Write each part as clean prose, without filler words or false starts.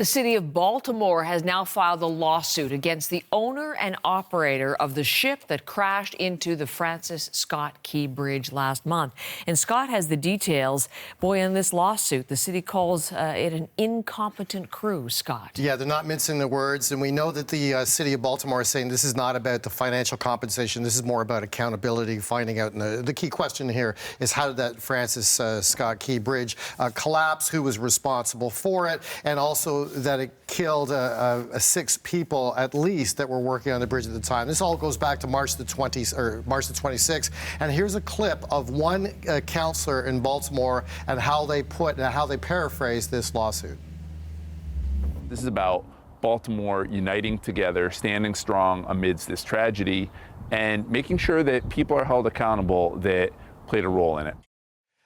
The city of Baltimore has now filed a lawsuit against the owner and operator of the ship that crashed into the Francis Scott Key Bridge last month. And Scott has the details. Boy, in this lawsuit, the city calls it an incompetent crew, Scott. Yeah, they're not mincing the words. And we know that the city of Baltimore is saying this is not about the financial compensation. This is more about accountability, finding out. And the key question here is how did that Francis Scott Key Bridge collapse? Who was responsible for it? And also that it killed 6 people at least that were working on the bridge at the time. This all goes back to March the 26th. And here's a clip of one counselor in Baltimore and how they paraphrase this lawsuit. This is about Baltimore uniting together, standing strong amidst this tragedy, and making sure that people are held accountable that played a role in it.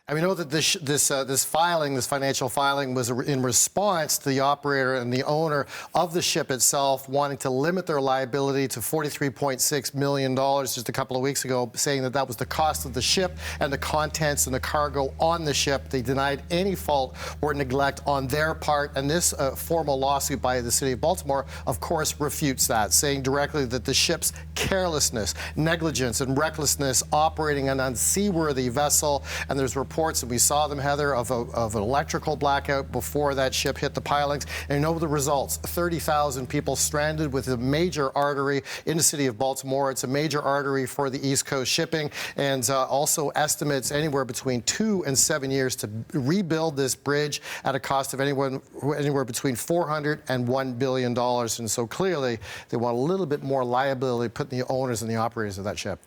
And we know that this financial filing, was in response to the operator and the owner of the ship itself wanting to limit their liability to $43.6 million just a couple of weeks ago, saying that that was the cost of the ship and the contents and the cargo on the ship. They denied any fault or neglect on their part. And this formal lawsuit by the city of Baltimore, of course, refutes that, saying directly that the ship's carelessness, negligence, and recklessness operating an unseaworthy vessel, and there's reports, and we saw them, Heather, of an electrical blackout before that ship hit the pilings. And you know the results: 30,000 people stranded with a major artery in the city of Baltimore. It's a major artery for the East Coast shipping, and also estimates anywhere between 2 and 7 years to rebuild this bridge at a cost of anywhere between $400 and $1 billion. And so clearly they want a little bit more liability put in the owners and the operators of that ship.